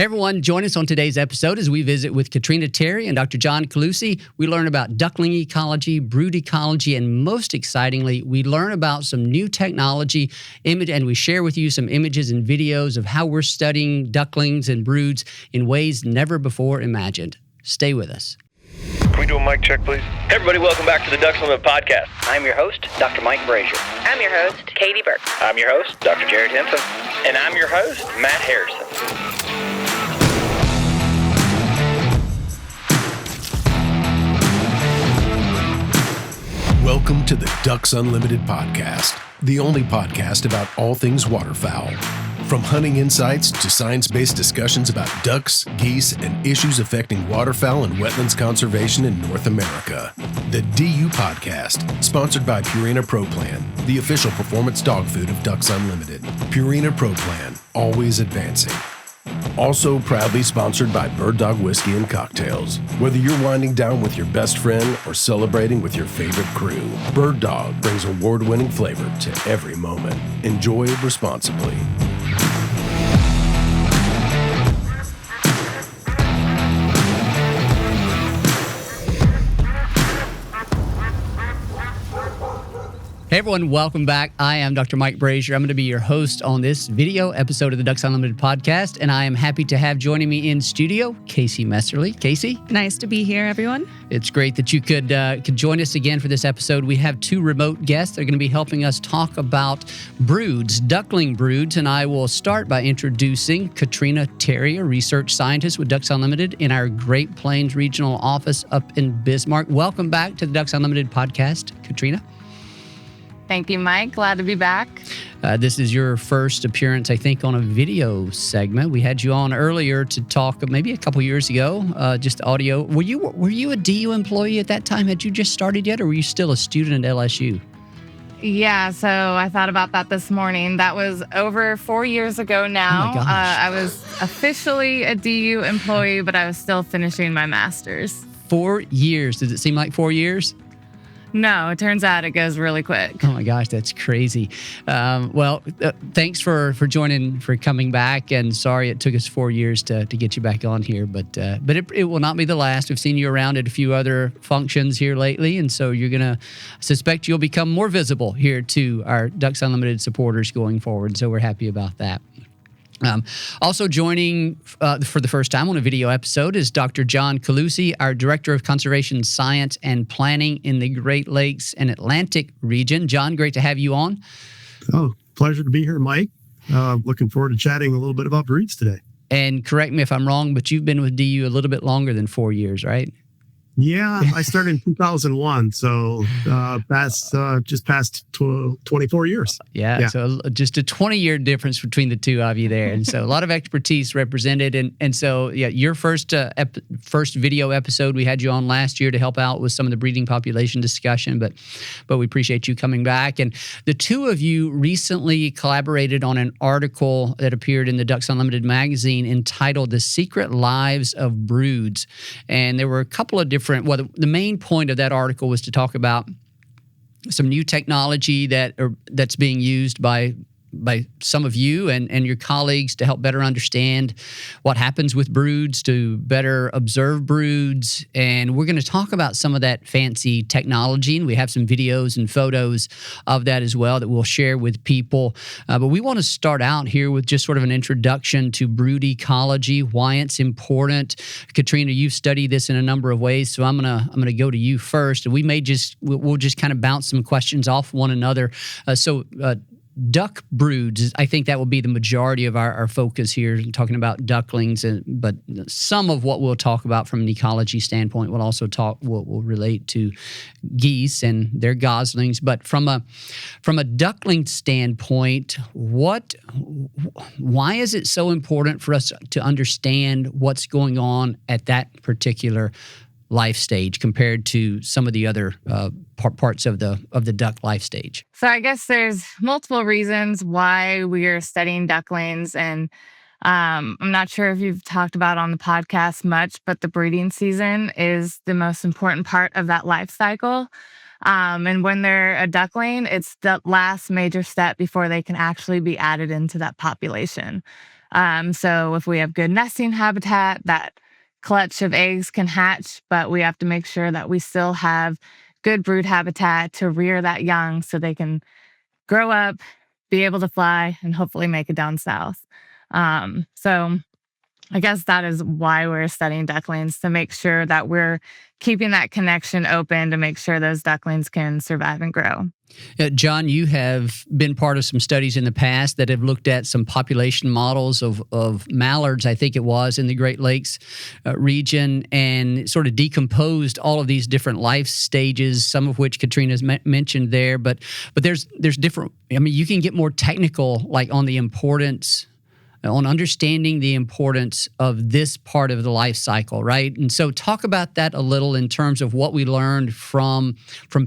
Hey everyone, join us on today's episode as we visit with Catrina Terry and Dr. John Coluccy. We learn about duckling ecology, brood ecology, and most excitingly, we learn about some new technology, and we share with you some images and videos of how we're studying ducklings and broods in ways never before imagined. Stay with us. Can we do a mic check, please? Hey everybody, welcome back to the Developmental podcast. I'm your host, Dr. Mike Brasher. I'm your host, Katie Burke. I'm your host, Dr. Jared Henson. And I'm your host, Matt Harrison. Welcome to the Ducks Unlimited podcast, the only podcast about all things waterfowl. From hunting insights to science-based discussions about ducks, geese, and issues affecting waterfowl and wetlands conservation in North America. The DU Podcast, sponsored by Purina Pro Plan, the official performance dog food of Ducks Unlimited. Purina Pro Plan, always advancing. Also proudly sponsored by Bird Dog Whiskey and Cocktails. Whether you're winding down with your best friend or celebrating with your favorite crew, Bird Dog brings award-winning flavor to every moment. Enjoy responsibly. Hey everyone, welcome back. I am Dr. Mike Brasher. I'm going to be your host on this video episode of the Ducks Unlimited podcast, and I am happy to have joining me in studio, Kayci Messerly. Kayci? Nice to be here, everyone. It's great that you could join us again for this episode. We have two remote guests that are going to be helping us talk about broods, duckling broods, and I will start by introducing Catrina Terry, a research scientist with Ducks Unlimited in our Great Plains Regional Office up in Bismarck. Welcome back to the Ducks Unlimited podcast, Catrina. Thank you, Mike. Glad to be back. This is your first appearance, I think, on a video segment. We had you on earlier to talk maybe a couple years ago, just audio. Were you a DU employee at that time? Had you just started yet, or were you still a student at LSU? Yeah, so I thought about that this morning. That was over 4 years ago now. Oh my gosh. I was officially a DU employee, but I was still finishing my master's. 4 years. Does it seem like 4 years? No, it turns out it goes really quick. Oh my gosh, that's crazy. Thanks for joining, for coming back, and sorry it took us 4 years to get you back on here, but it will not be the last. We've seen you around at a few other functions here lately, and so suspect you'll become more visible here to our Ducks Unlimited supporters going forward, so we're happy about that. Also joining for the first time on a video episode is Dr. John Coluccy, our Director of Conservation Science and Planning in the Great Lakes and Atlantic region. John, great to have you on. Oh, pleasure to be here, Mike. Looking forward to chatting a little bit about broods today. And correct me if I'm wrong, but you've been with DU a little bit longer than 4 years, right? Yeah, I started in 2001, so just past 24 years. Yeah, so just a 20-year difference between the two of you there, and so a lot of expertise represented. And so, yeah, your first video episode, we had you on last year to help out with some of the breeding population discussion, but we appreciate you coming back. And the two of you recently collaborated on an article that appeared in the Ducks Unlimited magazine entitled "The Secret Lives of Broods," and there were a couple of different. Well, the main point of that article was to talk about some new technology that's being used by some of you and your colleagues to help better understand what happens with broods, to better observe broods. And we're going to talk about some of that fancy technology, and we have some videos and photos of that as well that we'll share with people. But we want to start out here with just sort of an introduction to brood ecology, why it's important. Catrina, you've studied this in a number of ways, so I'm gonna go to you first, and we'll just kind of bounce some questions off one another. Duck broods, I think that will be the majority of our focus here, talking about ducklings, but some of what we'll talk about from an ecology standpoint will also will relate to geese and their goslings. But from a duckling standpoint, why is it so important for us to understand what's going on at that particular life stage compared to some of the other parts of the duck life stage? So I guess there's multiple reasons why we are studying ducklings, and I'm not sure if you've talked about on the podcast much, but the breeding season is the most important part of that life cycle. And when they're a duckling, it's the last major step before they can actually be added into that population. So if we have good nesting habitat, that clutch of eggs can hatch, but we have to make sure that we still have good brood habitat to rear that young so they can grow up, be able to fly, and hopefully make it down south. So I guess that is why we're studying ducklings, to make sure that we're keeping that connection open to make sure those ducklings can survive and grow. John, you have been part of some studies in the past that have looked at some population models of mallards, I think it was, in the Great Lakes region, and sort of decomposed all of these different life stages, some of which Catrina's mentioned there. But there's different, I mean, you can get more technical, like on the importance, on understanding the importance of this part of the life cycle, right? And so talk about that a little in terms of what we learned from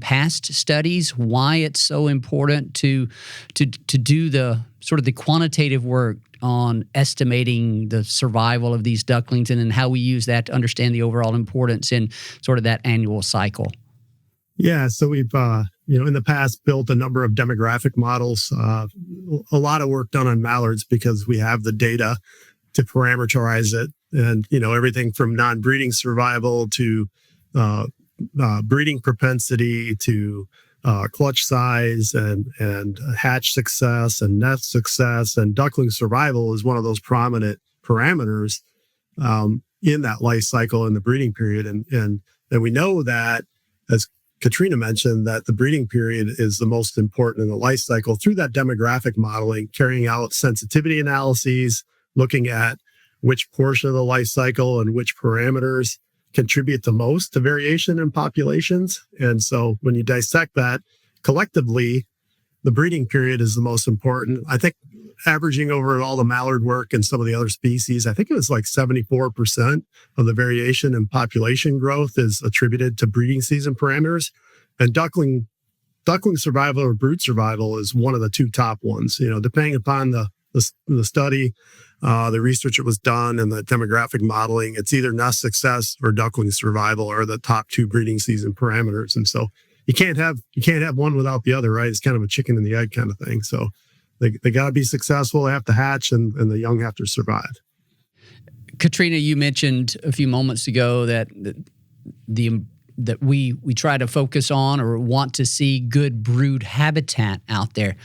past studies, why it's so important to do the sort of the quantitative work on estimating the survival of these ducklings, and then how we use that to understand the overall importance in sort of that annual cycle. Yeah, so we've in the past built a number of demographic models. A lot of work done on mallards because we have the data to parameterize it, and everything from non-breeding survival to breeding propensity to clutch size and hatch success and nest success, and duckling survival is one of those prominent parameters in that life cycle in the breeding period, and we know that, as Catrina mentioned, that the breeding period is the most important in the life cycle through that demographic modeling, carrying out sensitivity analyses, looking at which portion of the life cycle and which parameters contribute the most to variation in populations. And so when you dissect that collectively, the breeding period is the most important. I think averaging over all the mallard work and some of the other species, I think it was like 74% of the variation in population growth is attributed to breeding season parameters. And duckling survival or brood survival is one of the two top ones. Depending upon the study, the research that was done, and the demographic modeling, it's either nest success or duckling survival are the top two breeding season parameters. And so you can't have one without the other, right? It's kind of a chicken and the egg kind of thing. So they got to be successful, they have to hatch, and the young have to survive. Catrina, you mentioned a few moments ago that we try to focus on or want to see good brood habitat out there.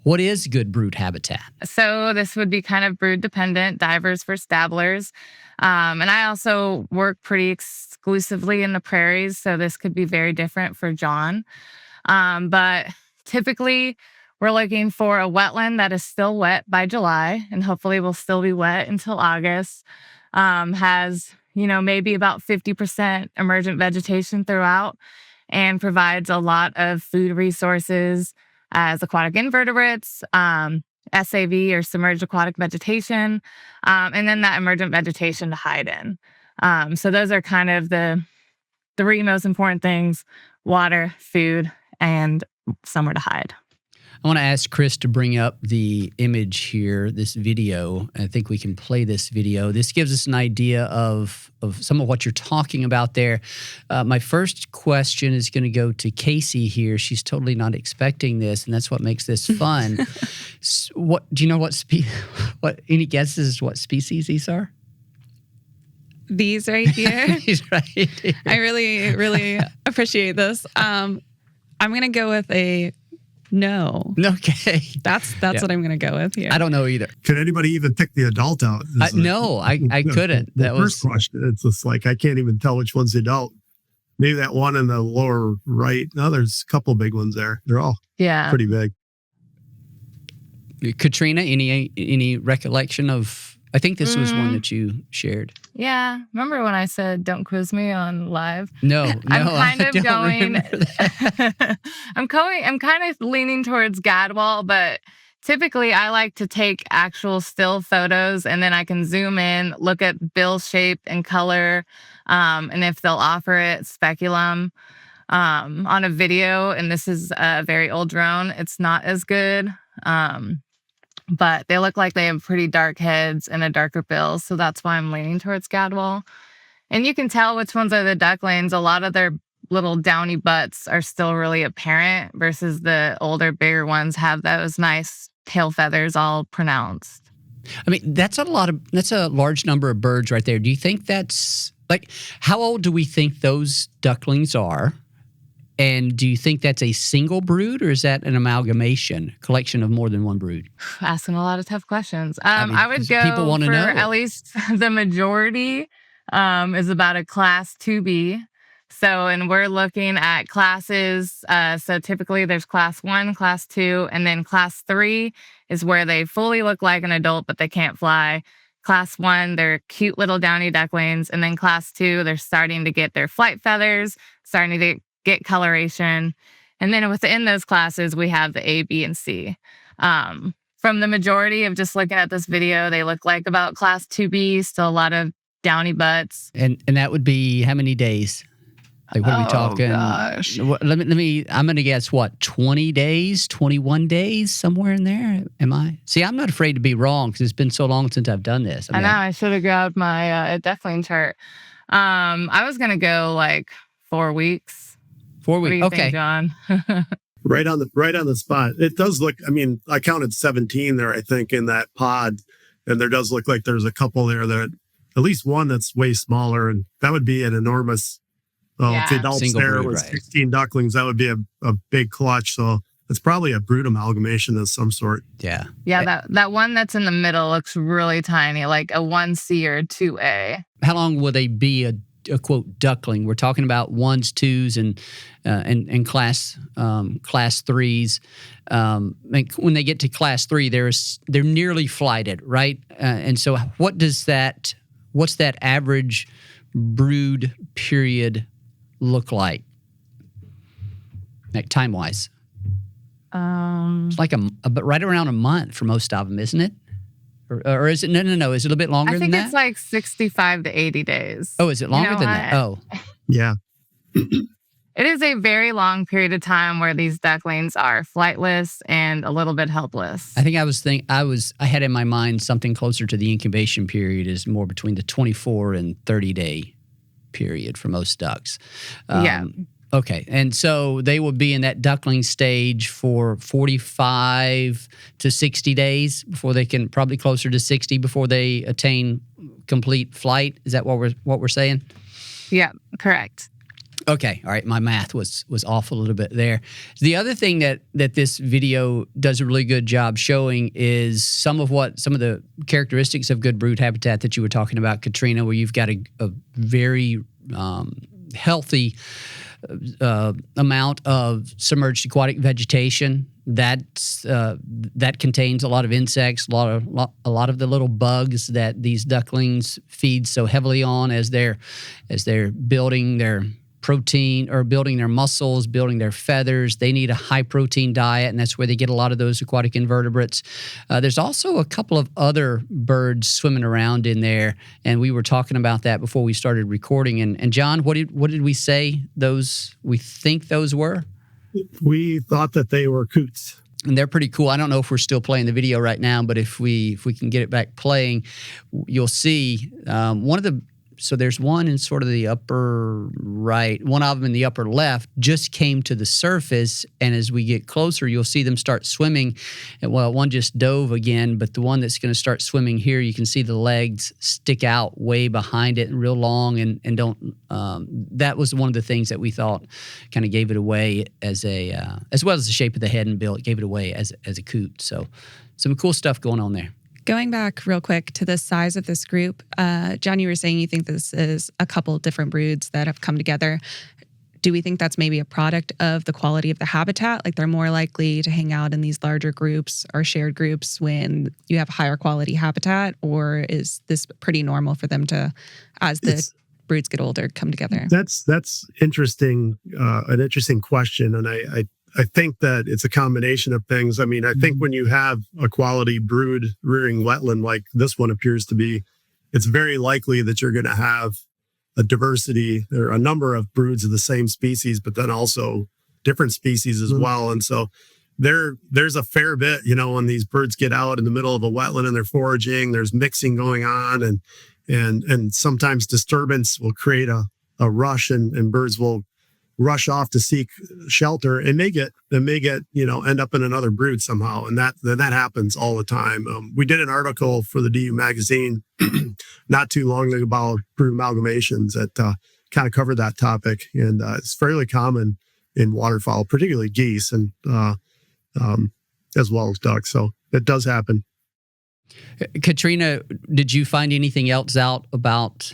What is good brood habitat? So this would be kind of brood dependent, divers versus dabblers. And I also work pretty exclusively in the prairies, so this could be very different for John. But typically, we're looking for a wetland that is still wet by July, and hopefully will still be wet until August. Has, maybe about 50% emergent vegetation throughout, and provides a lot of food resources as aquatic invertebrates, SAV or submerged aquatic vegetation, and then that emergent vegetation to hide in. So those are kind of the three most important things: water, food, and somewhere to hide. I want to ask Chris to bring up the image here, this video. I think we can play this video. This gives us an idea of some of what you're talking about there. My first question is going to go to Kayci here. She's totally not expecting this, and that's what makes this fun. What do you know? What any guesses what species these are? These right here. These right here. I really, really appreciate this. I'm going to go with a no. Okay. That's what I'm going to go with here. I don't know either. Could anybody even pick the adult out? No, I couldn't. The first question. It's just like, I can't even tell which one's the adult. Maybe that one in the lower right. No, there's a couple big ones there. They're all pretty big. Catrina, any recollection of? I think this was one that you shared. Yeah. Remember when I said, don't quiz me on live? No, I'm kind of going. I'm kind of leaning towards gadwall, but typically I like to take actual still photos, and then I can zoom in, look at bill shape and color, and if they'll offer it, speculum. On a video, and this is a very old drone, it's not as good. But they look like they have pretty dark heads and a darker bill, so that's why I'm leaning towards gadwall. And you can tell which ones are the ducklings. A lot of their little downy butts are still really apparent, versus the older, bigger ones have those nice tail feathers all pronounced. I mean, that's a large number of birds right there. Do you think that's like, how old do we think those ducklings are? And do you think that's a single brood, or is that an amalgamation, collection of more than one brood? Asking a lot of tough questions. mean, I would go people wanna for know. at least the majority is about a class 2B. So, and we're looking at classes. So typically there's class 1, class 2, and then class 3 is where they fully look like an adult, but they can't fly. Class 1, they're cute little downy ducklings. And then class 2, they're starting to get their flight feathers, starting to get coloration. And then within those classes, we have the A, B, and C. From the majority of just looking at this video, they look like about class 2B, still a lot of downy butts. And that would be how many days? Like, what are we talking? Gosh. Let me, I'm going to guess, 20 days, 21 days, somewhere in there? Am I? See, I'm not afraid to be wrong because it's been so long since I've done this. I know, I should have grabbed my Duckling chart. I was going to go like 4 weeks. 4 weeks. What do you Okay. think, John? Right on the spot. It does look, I mean, I counted 17 there, I think, in that pod. And there does look like there's a couple there that, at least one that's way smaller. And that would be an enormous, if the adults Single there brood, was right. 16 ducklings, that would be a big clutch. So it's probably a brood amalgamation of some sort. Yeah. Yeah, that one that's in the middle looks really tiny, like a 1C or a 2A. How long will they be a quote duckling? We're talking about 1s, 2s, and class 3s. When they get to class 3, they're nearly flighted, right? And so, what's that average brood period look like time wise? It's like but right around a month for most of them, isn't it? Or is it no? Is it a bit longer than that? I think it's like 65 to 80 days. Oh, is it longer than that? Oh, Yeah. It is a very long period of time where these ducklings are flightless and a little bit helpless. I think I had in my mind something closer to the incubation period is more between the 24 and 30 day period for most ducks. Yeah. Okay, and so they will be in that duckling stage for 45 to 60 days before they can, probably closer to 60 before they attain complete flight. Is that what we're saying? Yeah, correct. Okay, all right. My math was off a little bit there. The other thing that this video does a really good job showing is some of the characteristics of good brood habitat that you were talking about, Catrina, where you've got a very healthy amount of submerged aquatic vegetation that contains a lot of insects, a lot of the little bugs that these ducklings feed so heavily on as they're building their protein or building their muscles, building their feathers. They need a high protein diet, and that's where they get a lot of those aquatic invertebrates. There's also a couple of other birds swimming around in there, and we were talking about that before we started recording. And John, what did we say we think those were? We thought that they were coots. And they're pretty cool. I don't know if we're still playing the video right now, but if we can get it back playing, you'll see so there's one in sort of the upper right, one of them in the upper left just came to the surface, and as we get closer, you'll see them start swimming. And, well, one just dove again, but the one that's going to start swimming here, you can see the legs stick out way behind it and real long, and don't. That was one of the things that we thought kind of gave it away as well as the shape of the head and bill. It gave it away as a coot. So some cool stuff going on there. Going back real quick to the size of this group, John, you were saying you think this is a couple different broods that have come together. Do we think that's maybe a product of the quality of the habitat? Like they're more likely to hang out in these larger groups or shared groups when you have higher quality habitat? Or is this pretty normal for them to, as the broods get older, come together? That's interesting, an interesting question. And I think that it's a combination of things. I mean, I think when you have a quality brood rearing wetland like this one appears to be, it's very likely that you're going to have a diversity or a number of broods of the same species, but then also different species as well. And so there's a fair bit, when these birds get out in the middle of a wetland and they're foraging, there's mixing going on, and sometimes disturbance will create a rush, and birds will rush off to seek shelter and may get end up in another brood somehow, and that happens all the time. We did an article for the DU magazine not too long ago about brood amalgamations that kind of covered that topic, and it's fairly common in waterfowl, particularly geese, and as well as ducks. So it does happen. Catrina, did you find anything else out about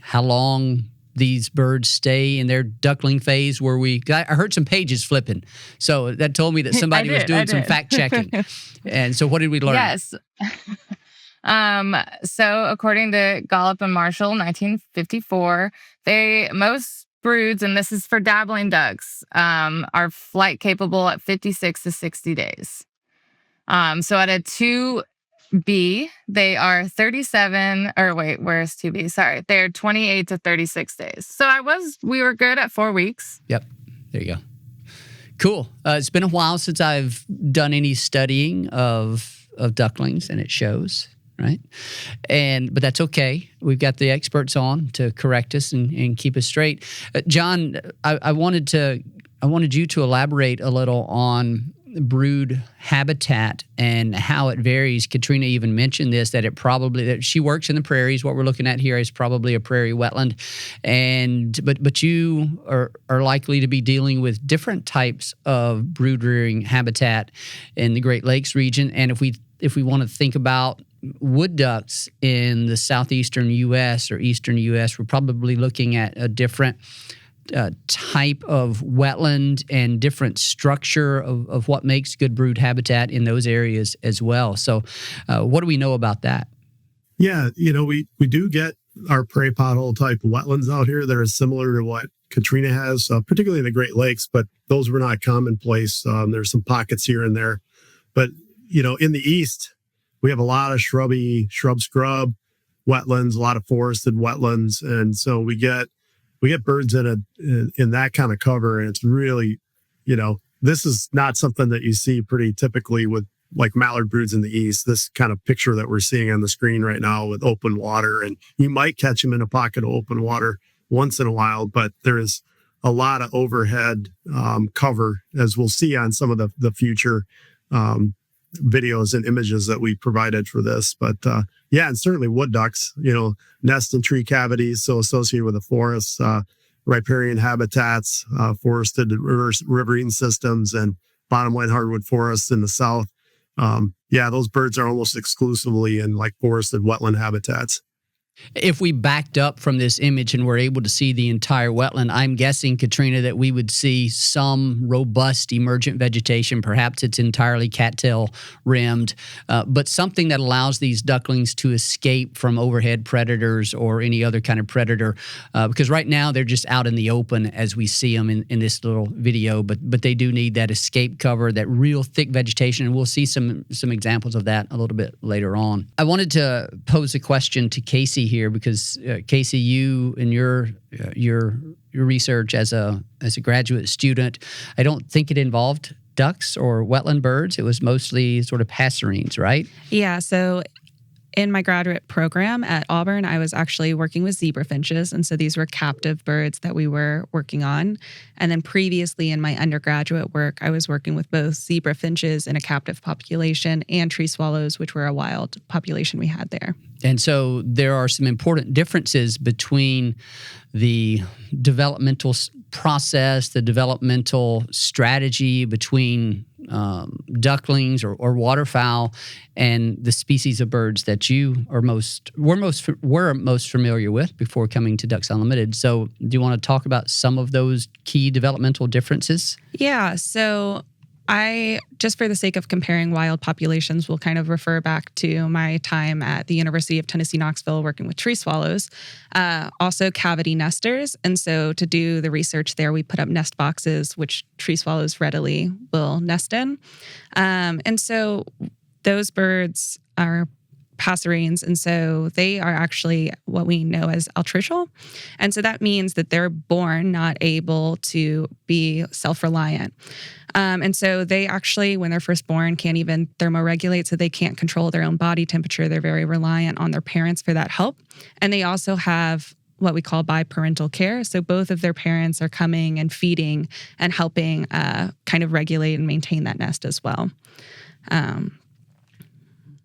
how long these birds stay in their duckling phase? I heard some pages flipping, so that told me that somebody was doing some fact checking. And so, what did we learn? Yes. So according to Gollop and Marshall, 1954, most broods, and this is for dabbling ducks, are flight capable at 56 to 60 days. So at a 2B, they are 37, or wait, where's 2B? Sorry, they're 28 to 36 days. So we were good at 4 weeks. Yep, there you go. Cool. It's been a while since I've done any studying of ducklings, and it shows, right? But that's okay. We've got the experts on to correct us and keep us straight. John, I wanted you to elaborate a little on brood habitat and how it varies. Catrina even mentioned this, that she works in the prairies. What we're looking at here is probably a prairie wetland, but you are likely to be dealing with different types of brood rearing habitat in the Great Lakes region. And if we want to think about wood ducks in the southeastern U.S. or eastern U.S., we're probably looking at a different type of wetland and different structure of what makes good brood habitat in those areas as well. So what do we know about that? Yeah, we do get our prairie pothole type wetlands out here that are similar to what Catrina has, particularly in the Great Lakes, but those were not commonplace. There's some pockets here and there. But, in the east, we have a lot of scrub wetlands, a lot of forested wetlands. And so we get birds in that kind of cover, and it's really, this is not something that you see pretty typically with like mallard broods in the east. This kind of picture that we're seeing on the screen right now with open water, and you might catch them in a pocket of open water once in a while, but there is a lot of overhead cover, as we'll see on some of the future videos and images that we provided for this. But and certainly wood ducks, nest in tree cavities, so associated with the forests, riparian habitats, forested riverine systems, and bottomland hardwood forests in the south. Those birds are almost exclusively in like forested wetland habitats. If we backed up from this image and were able to see the entire wetland, I'm guessing, Catrina, that we would see some robust emergent vegetation. Perhaps it's entirely cattail rimmed, but something that allows these ducklings to escape from overhead predators or any other kind of predator. Because right now they're just out in the open as we see them in this little video, but they do need that escape cover, that real thick vegetation, and we'll see some examples of that a little bit later on. I wanted to pose a question to Kayci here, because Kayci, you and your research as a graduate student, I don't think it involved ducks or wetland birds. It was mostly sort of passerines, right? Yeah. So in my graduate program at Auburn, I was actually working with zebra finches. And so these were captive birds that we were working on. And then previously in my undergraduate work, I was working with both zebra finches in a captive population and tree swallows, which were a wild population we had there. And so there are some important differences between the developmental process, the developmental strategy between ducklings or waterfowl and the species of birds that you were most familiar with before coming to Ducks Unlimited. So do you want to talk about some of those key developmental differences? Yeah. So just for the sake of comparing wild populations, will kind of refer back to my time at the University of Tennessee, Knoxville, working with tree swallows, also cavity nesters. And so to do the research there, we put up nest boxes, which tree swallows readily will nest in. And so those birds are passerines, and so they are actually what we know as altricial. And so that means that they're born not able to be self-reliant. And so they actually, when they're first born, can't even thermoregulate, so they can't control their own body temperature. They're very reliant on their parents for that help. And they also have what we call biparental care. So both of their parents are coming and feeding and helping kind of regulate and maintain that nest as well.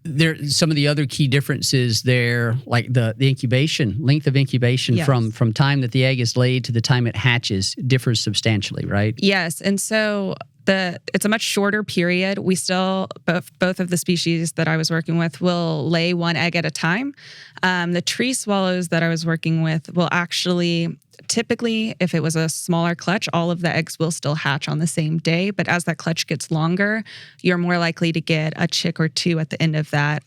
There, some of the other key differences there, like the incubation, length of incubation Yes. from time that the egg is laid to the time it hatches differs substantially, right? Yes, and so it's a much shorter period. We still, both of the species that I was working with will lay one egg at a time. The tree swallows that I was working with will actually, typically, if it was a smaller clutch, all of the eggs will still hatch on the same day. But as that clutch gets longer, you're more likely to get a chick or two at the end of that.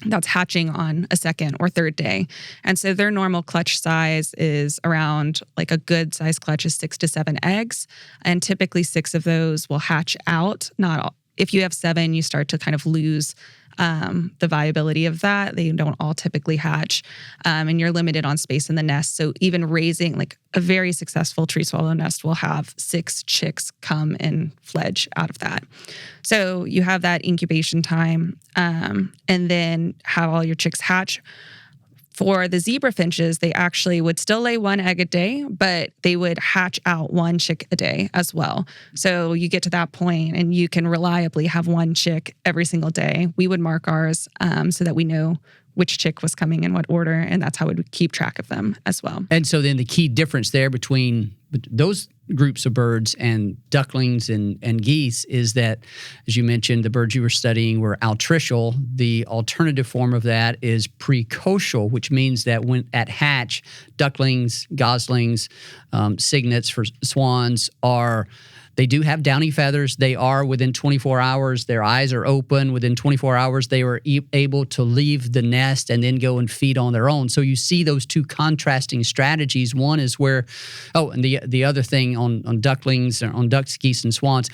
That's hatching on a second or third day. And so their normal clutch size is around, like a good size clutch is 6 to 7 eggs. And typically 6 of those will hatch out. Not all. If you have 7, you start to kind of lose the viability of that. They don't all typically hatch. And you're limited on space in the nest. So even raising, like a very successful tree swallow nest will have 6 chicks come and fledge out of that. So you have that incubation time, and then have all your chicks hatch. For the zebra finches, they actually would still lay 1 egg a day, but they would hatch out 1 chick a day as well. So you get to that point and you can reliably have 1 chick every single day. We would mark ours so that we know which chick was coming in what order, and that's how we would keep track of them as well. And so then the key difference there between those groups of birds and ducklings and geese is that, as you mentioned, the birds you were studying were altricial. The alternative form of that is precocial, which means that when at hatch, ducklings, goslings, cygnets for swans they do have downy feathers. They are within 24 hours. Their eyes are open. Within 24 hours, they were able to leave the nest and then go and feed on their own. So you see those two contrasting strategies. One is where, and the other thing on ducklings, on ducks, geese, and swans,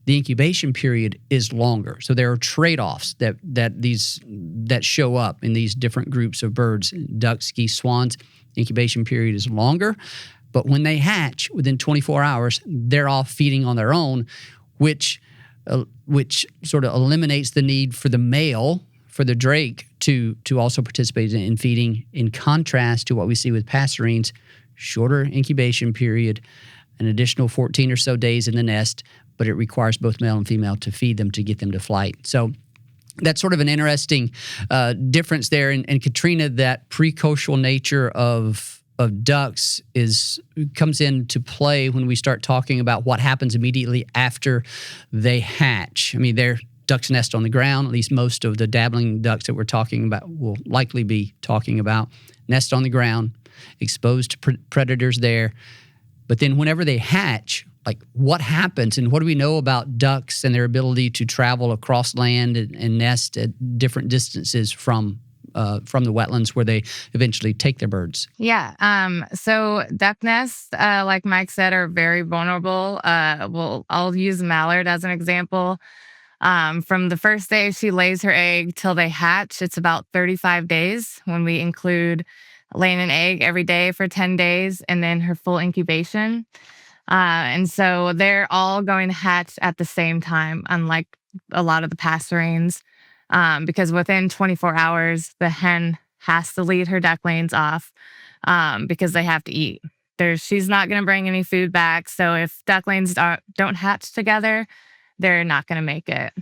the incubation period is longer. So there are trade-offs that show up in these different groups of birds, ducks, geese, swans. The incubation period is longer. But when they hatch, within 24 hours, they're off feeding on their own, which sort of eliminates the need for the male, for the drake, to also participate in feeding, in contrast to what we see with passerines, shorter incubation period, an additional 14 or so days in the nest, but it requires both male and female to feed them to get them to flight. So that's sort of an interesting difference there. And Catrina, that precocial nature of ducks comes into play when we start talking about what happens immediately after they hatch. I mean, they're ducks nest on the ground. At least most of the dabbling ducks that we're talking about will likely be talking about nest on the ground, exposed to predators there. But then whenever they hatch, like what happens and what do we know about ducks and their ability to travel across land and nest at different distances from the wetlands where they eventually take their birds? Yeah. So duck nests, like Mike said, are very vulnerable. I'll use mallard as an example. From the first day she lays her egg till they hatch, it's about 35 days when we include laying an egg every day for 10 days and then her full incubation. And so they're all going to hatch at the same time, unlike a lot of the passerines. Because within 24 hours, the hen has to lead her ducklings off because they have to eat. She's not going to bring any food back. So if ducklings don't hatch together, they're not going to make it.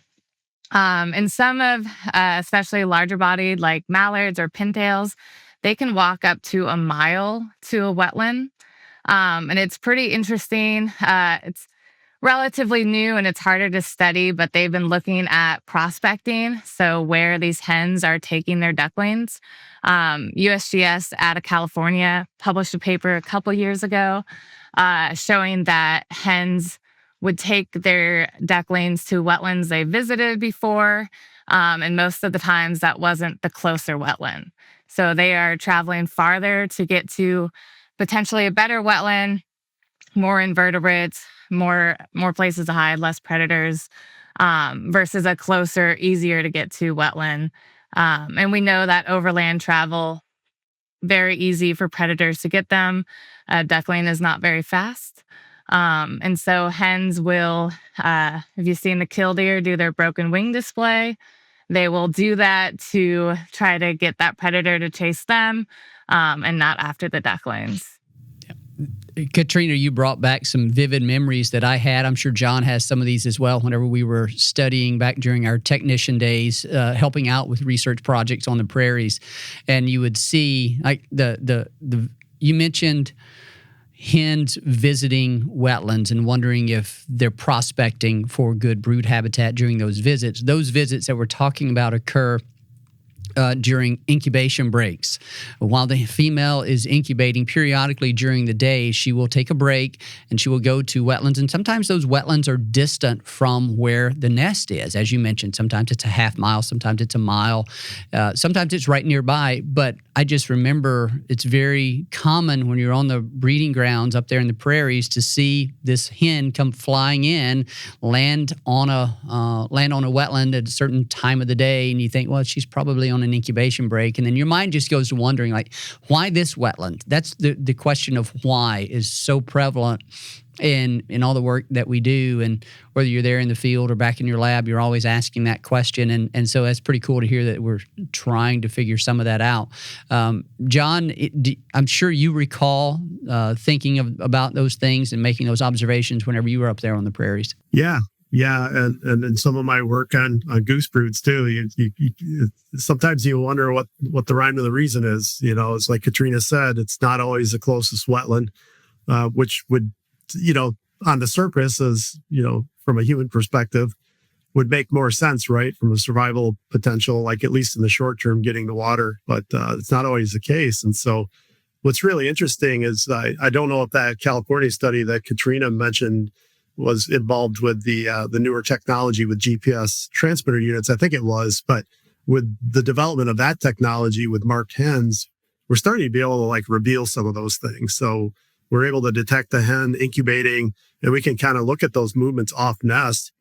And some of, especially larger bodied like mallards or pintails, they can walk up to a mile to a wetland. And it's pretty interesting. It's relatively new and it's harder to study, but they've been looking at prospecting. So where these hens are taking their ducklings. USGS out of California published a paper a couple years ago showing that hens would take their ducklings to wetlands they visited before. And most of the times that wasn't the closer wetland. So they are traveling farther to get to potentially a better wetland, more invertebrates, more places to hide, less predators, versus a closer, easier to get to wetland. And we know that overland travel, very easy for predators to get them. Duckling is not very fast. And so hens will, have you seen the killdeer do their broken wing display? they will do that to try to get that predator to chase them, and not after the ducklings. Catrina, you brought back some vivid memories that I had. I'm sure John has some of these as well. Whenever we were studying back during our technician days, helping out with research projects on the prairies, and you would see like you mentioned hens visiting wetlands and wondering if they're prospecting for good brood habitat during those visits. Those visits that we're talking about occur during incubation breaks. While the female is incubating periodically during the day, she will take a break and she will go to wetlands. And sometimes those wetlands are distant from where the nest is. As you mentioned, sometimes it's a half mile, sometimes it's a mile, sometimes it's right nearby. But I just remember it's very common when you're on the breeding grounds up there in the prairies to see this hen come flying in, land on a wetland at a certain time of the day, and you think, well, she's probably on an incubation break, and then your mind just goes to wondering, like, why this wetland? That's the question of why is so prevalent in all the work that we do, and whether you're there in the field or back in your lab, you're always asking that question, and so that's pretty cool to hear that we're trying to figure some of that out. John, I'm sure you recall thinking about those things and making those observations whenever you were up there on the prairies. Yeah, and in some of my work on goose broods too, you sometimes you wonder what the rhyme of the reason is. You know, it's like Catrina said, it's not always the closest wetland, which would, on the surface, as from a human perspective, would make more sense, right? From a survival potential, like at least in the short term, getting the water, but it's not always the case. And so, what's really interesting is I don't know if that California study that Catrina mentioned was involved with the newer technology with GPS transmitter units. I think it was, but with the development of that technology with marked hens, we're starting to be able to like reveal some of those things. So we're able to detect the hen incubating, and we can kind of look at those movements off nest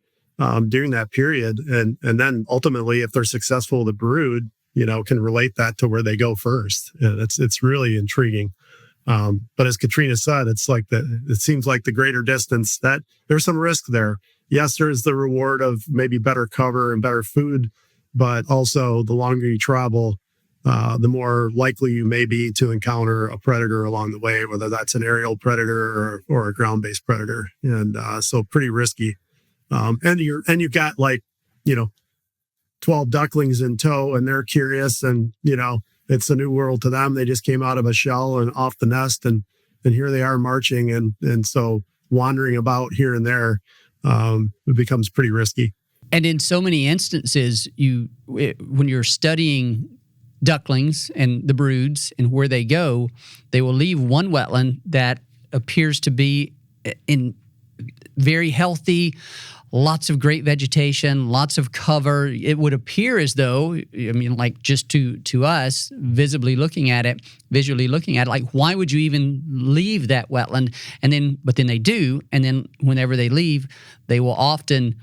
during that period. And then ultimately, if they're successful, the brood, can relate that to where they go first. And it's really intriguing. But as Catrina said, it seems like the greater distance, that there's some risk there. Yes, there is the reward of maybe better cover and better food, but also the longer you travel, the more likely you may be to encounter a predator along the way, whether that's an aerial predator or a ground-based predator. And so pretty risky. And you've got 12 ducklings in tow, and they're curious, and it's a new world to them. They just came out of a shell and off the nest, and here they are marching, and so wandering about here and there, it becomes pretty risky. And in so many instances, when you're studying ducklings and the broods and where they go, they will leave one wetland that appears to be in very healthy, lots of great vegetation, lots of cover. It would appear as though, like just to us, visually looking at it, like, why would you even leave that wetland? But then they do, and then whenever they leave, they will often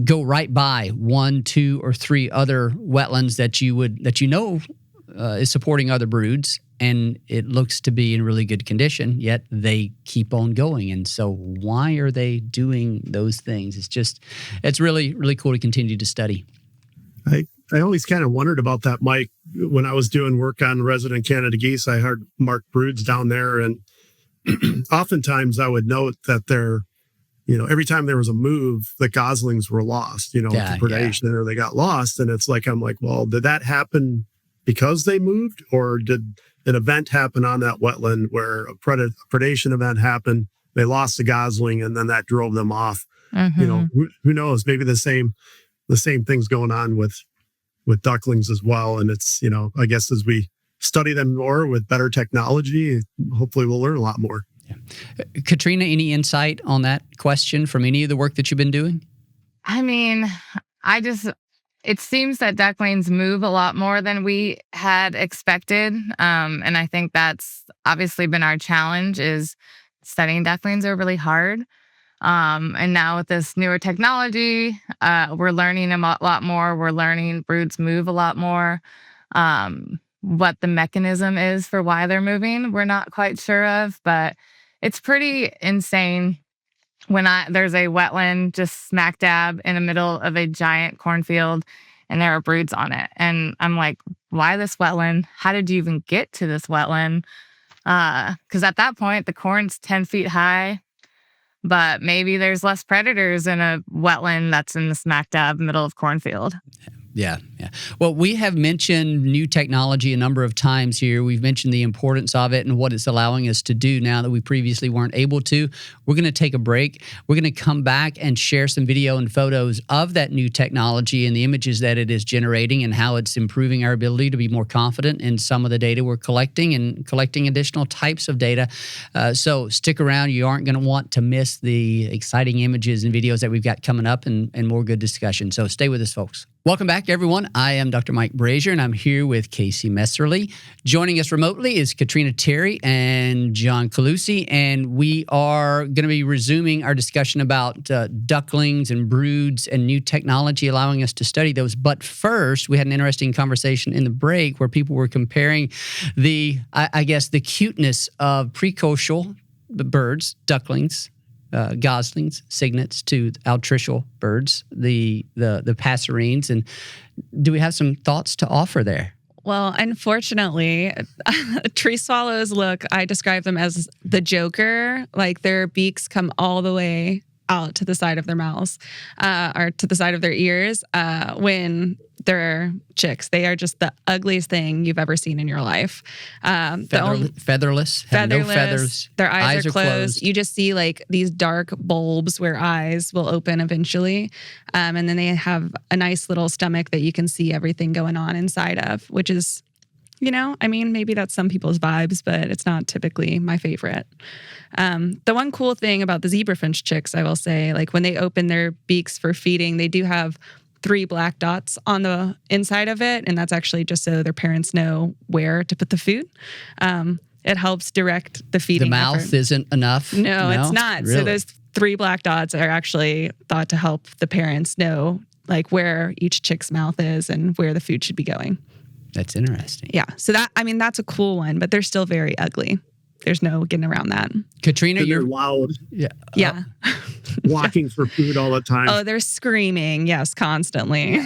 go right by 1, 2, or 3 other wetlands that is supporting other broods, and it looks to be in really good condition, yet they keep on going. And so why are they doing those things? It's really, really cool to continue to study. I always kind of wondered about that, Mike. When I was doing work on resident Canada geese, I had marked broods down there, and oftentimes I would note that every time there was a move, the goslings were lost, to predation, or they got lost. And I'm like, well, did that happen because they moved, or did an event happen on that wetland where a predation event happened, they lost the gosling, and then that drove them off? Mm-hmm. Who knows? Maybe the same things going on with ducklings as well. And it's, I guess as we study them more with better technology, hopefully we'll learn a lot more. Yeah. Catrina, any insight on that question from any of the work that you've been doing? It seems that ducklings move a lot more than we had expected. And I think that's obviously been our challenge, is studying ducklings are really hard. And now with this newer technology, we're learning a lot more. We're learning broods move a lot more. What the mechanism is for why they're moving, we're not quite sure of, but it's pretty insane when there's a wetland just smack dab in the middle of a giant cornfield, and there are broods on it. And I'm like, why this wetland? How did you even get to this wetland? Because at that point, the corn's 10 feet high, but maybe there's less predators in a wetland that's in the smack dab middle of cornfield. Yeah. Well, we have mentioned new technology a number of times here. We've mentioned the importance of it and what it's allowing us to do now that we previously weren't able to. We're going to take a break. We're going to come back and share some video and photos of that new technology and the images that it is generating and how it's improving our ability to be more confident in some of the data we're collecting and collecting additional types of data. So stick around. You aren't going to want to miss the exciting images and videos that we've got coming up and more good discussion. So stay with us, folks. Welcome back, everyone. I am Dr. Mike Brasher, and I'm here with Kayci Messerly. Joining us remotely is Catrina Terry and John Coluccy, and we are going to be resuming our discussion about ducklings and broods and new technology allowing us to study those. But first, we had an interesting conversation in the break where people were comparing the cuteness of precocial birds, ducklings, goslings, cygnets, to altricial birds, the passerines. And do we have some thoughts to offer there? Well, unfortunately, tree swallows I describe them as the Joker. Like their beaks come all the way out to the side of their mouths or to the side of their ears when they're chicks. They are just the ugliest thing you've ever seen in your life. Featherless, have no feathers. Their eyes are closed. You just see like these dark bulbs where eyes will open eventually. And then they have a nice little stomach that you can see everything going on inside of, which is, maybe that's some people's vibes, but it's not typically my favorite. The one cool thing about the zebrafinch chicks, I will say, like when they open their beaks for feeding, they do have 3 black dots on the inside of it. And that's actually just so their parents know where to put the food. It helps direct the feeding. The mouth effort. isn't enough? No, it's not. Really? So those 3 black dots are actually thought to help the parents know like where each chick's mouth is and where the food should be going. That's interesting. Yeah. So that's a cool one, but they're still very ugly. There's no getting around that. Katrina, you're loud. Yeah. Walking for food all the time. Oh, they're screaming. Yes, constantly.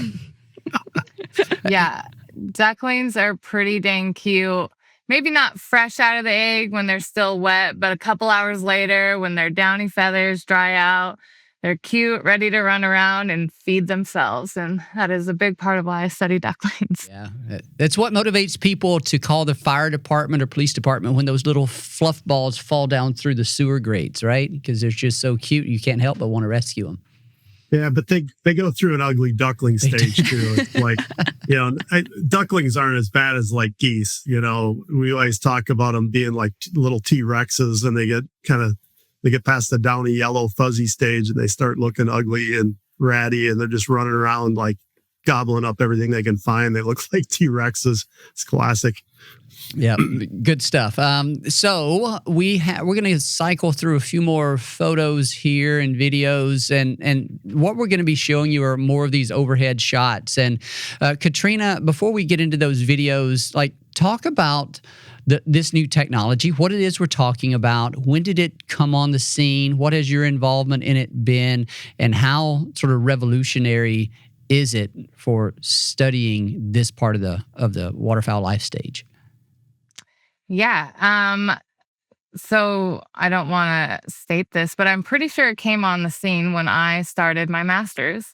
Yeah. Ducklings are pretty dang cute. Maybe not fresh out of the egg when they're still wet, but a couple hours later when their downy feathers dry out, they're cute, ready to run around and feed themselves. And that is a big part of why I study ducklings. Yeah. That's what motivates people to call the fire department or police department when those little fluff balls fall down through the sewer grates, right? Because they're just so cute, you can't help but want to rescue them. Yeah, but they go through an ugly duckling stage too. It's like, ducklings aren't as bad as like geese. We always talk about them being like little T-Rexes, and they get past the downy yellow fuzzy stage and they start looking ugly and ratty, and they're just running around like gobbling up everything they can find. They look like T-Rexes. It's classic. Yeah, good stuff. So we're going to cycle through a few more photos here and videos, and what we're going to be showing you are more of these overhead shots. And Catrina, before we get into those videos, like talk about this new technology, what it is we're talking about, when did it come on the scene, what has your involvement in it been, and how sort of revolutionary is it for studying this part of the waterfowl life stage? Yeah. So I don't want to state this, but I'm pretty sure it came on the scene when I started my master's.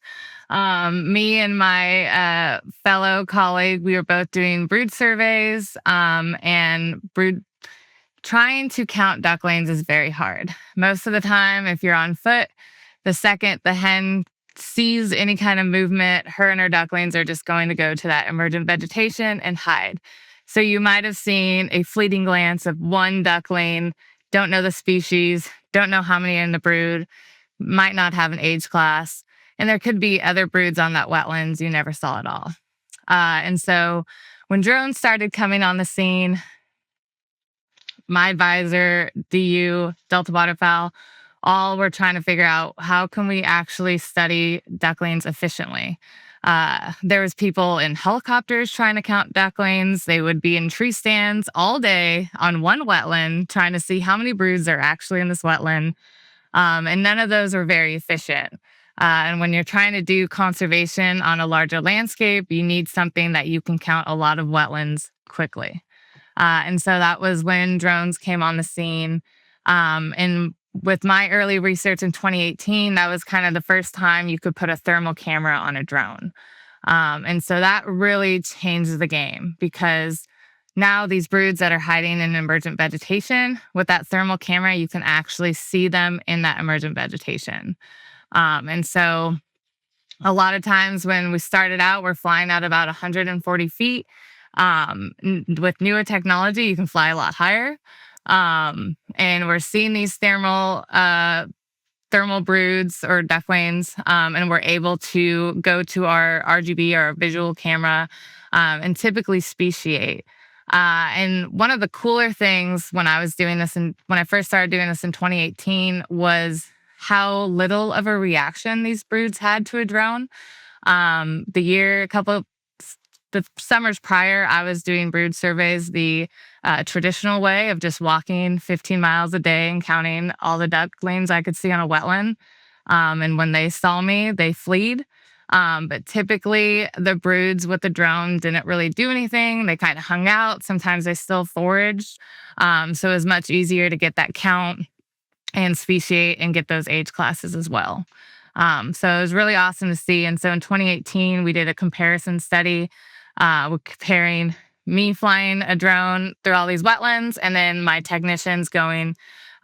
Me and my fellow colleague, we were both doing brood surveys, and trying to count ducklings is very hard. Most of the time, if you're on foot, the second the hen sees any kind of movement, her and her ducklings are just going to go to that emergent vegetation and hide. So you might have seen a fleeting glance of one duckling, don't know the species, don't know how many are in the brood, might not have an age class, and there could be other broods on that wetlands you never saw at all. And so when drones started coming on the scene, my advisor, DU, Delta Waterfowl, all were trying to figure out how can we actually study ducklings efficiently. There was people in helicopters trying to count ducklings. They would be in tree stands all day on one wetland trying to see how many broods are actually in this wetland. And none of those were very efficient. And when you're trying to do conservation on a larger landscape, you need something that you can count a lot of wetlands quickly. And so that was when drones came on the scene. And with my early research in 2018, that was kind of the first time you could put a thermal camera on a drone. And so that really changed the game, because now these broods that are hiding in emergent vegetation, with that thermal camera, you can actually see them in that emergent vegetation. And so a lot of times when we started out, we're flying at about 140 feet. With newer technology, you can fly a lot higher. And we're seeing these thermal broods or ducklings, and we're able to go to our RGB, our visual camera, and typically speciate. And one of the cooler things when I first started doing this in 2018 was how little of a reaction these broods had to a drone. The summers prior, I was doing brood surveys the traditional way of just walking 15 miles a day and counting all the ducklings I could see on a wetland. And when they saw me, they fled. But typically, the broods with the drone didn't really do anything. They kind of hung out. Sometimes they still foraged. So it was much easier to get that count and speciate and get those age classes as well. So it was really awesome to see. And so in 2018, we did a comparison study comparing me flying a drone through all these wetlands and then my technicians going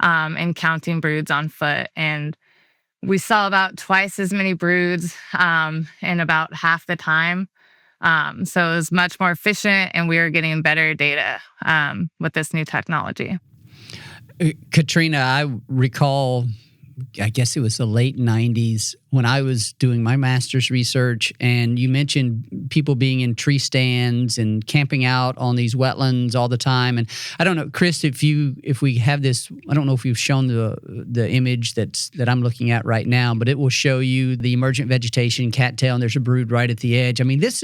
and counting broods on foot. And we saw about twice as many broods in about half the time. So it was much more efficient, and we were getting better data with this new technology. Catrina, I recall, I guess it was the late 90s when I was doing my master's research, and you mentioned people being in tree stands and camping out on these wetlands all the time. And I don't know, Chris, if we have this, I don't know if you've shown the image that I'm looking at right now, but it will show you the emergent vegetation, cattail, and there's a brood right at the edge. I mean, this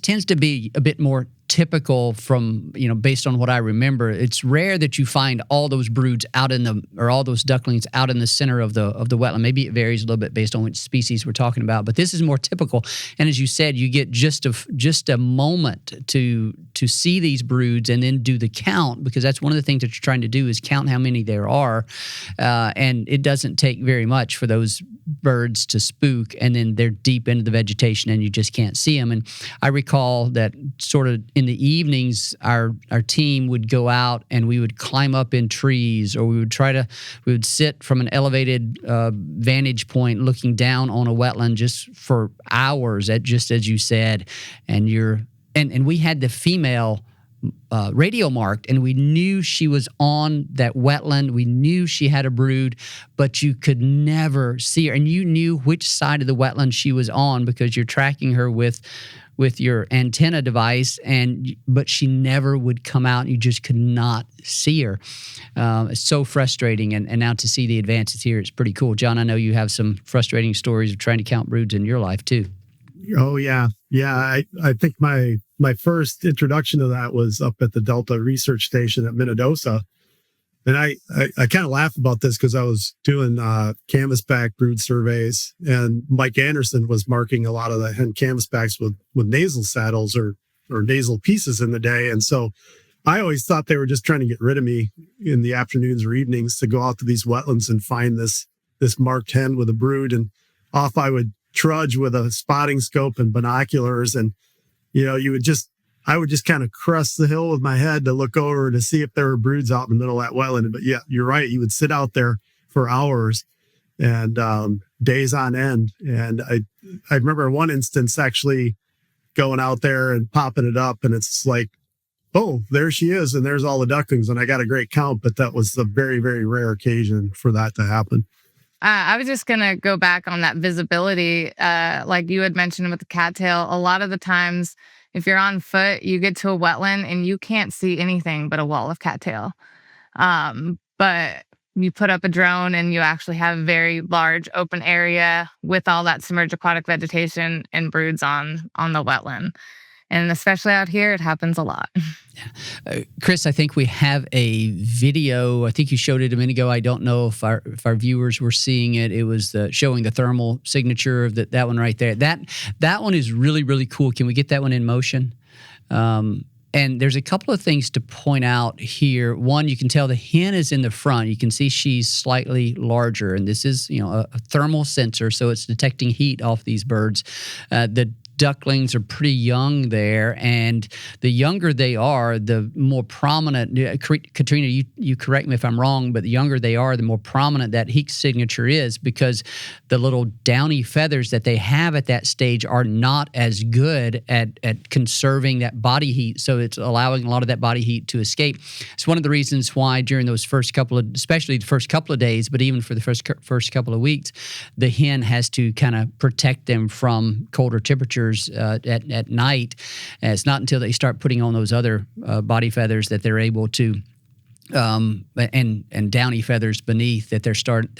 tends to be a bit more typical from, based on what I remember. It's rare that you find all those broods or all those ducklings out in the center of the wetland. Maybe it varies a little bit based on which species we're talking about, but this is more typical. And as you said, you get just a moment to see these broods and then do the count, because that's one of the things that you're trying to do is count how many there are. And it doesn't take very much for those birds to spook, and then they're deep into the vegetation and you just can't see them. And I recall that sort of in the evenings, our team would go out and we would climb up in trees, or we would sit from an elevated vantage point looking down on a wetland just for hours, just as you said. And we had the female radio marked, and we knew she was on that wetland. We knew she had a brood, but you could never see her. And you knew which side of the wetland she was on because you're tracking her with your antenna device, but she never would come out. You just could not see her. It's so frustrating, and now to see the advances here, it's pretty cool. John, I know you have some frustrating stories of trying to count broods in your life too. Oh yeah. I think my first introduction to that was up at the Delta Research Station at Minnedosa. And I kind of laugh about this because I was doing canvasback brood surveys, and Mike Anderson was marking a lot of the hen canvasbacks with nasal saddles or nasal pieces in the day. And so I always thought they were just trying to get rid of me in the afternoons or evenings to go out to these wetlands and find this marked hen with a brood. And off I would trudge with a spotting scope and binoculars. And, I would just kind of crest the hill with my head to look over to see if there were broods out in the middle of that wetland. But yeah, you're right. You would sit out there for hours and days on end. And I remember one instance actually going out there and popping it up, and it's like, oh, there she is, and there's all the ducklings, and I got a great count. But that was a very, very rare occasion for that to happen. I was just going to go back on that visibility. Like you had mentioned with the cattail, a lot of the times, if you're on foot, you get to a wetland and you can't see anything but a wall of cattail. But you put up a drone and you actually have a very large open area with all that submerged aquatic vegetation and broods on the wetland. And especially out here, it happens a lot. Chris, I think we have a video. I think you showed it a minute ago. I don't know if our viewers were seeing it. It was showing the thermal signature of that one right there. That one is really, really cool. Can we get that one in motion? And there's a couple of things to point out here. One, you can tell the hen is in the front. You can see she's slightly larger, and this is, a thermal sensor, so it's detecting heat off these birds. The ducklings are pretty young there, and the younger they are, the more prominent. Catrina, you correct me if I'm wrong, but the younger they are, the more prominent that heat signature is, because the little downy feathers that they have at that stage are not as good at conserving that body heat, so it's allowing a lot of that body heat to escape. It's one of the reasons why during those especially the first couple of days, but even for the first couple of weeks, the hen has to kind of protect them from colder temperatures at night. It's not until they start putting on those other body feathers that they're able to, and downy feathers beneath, that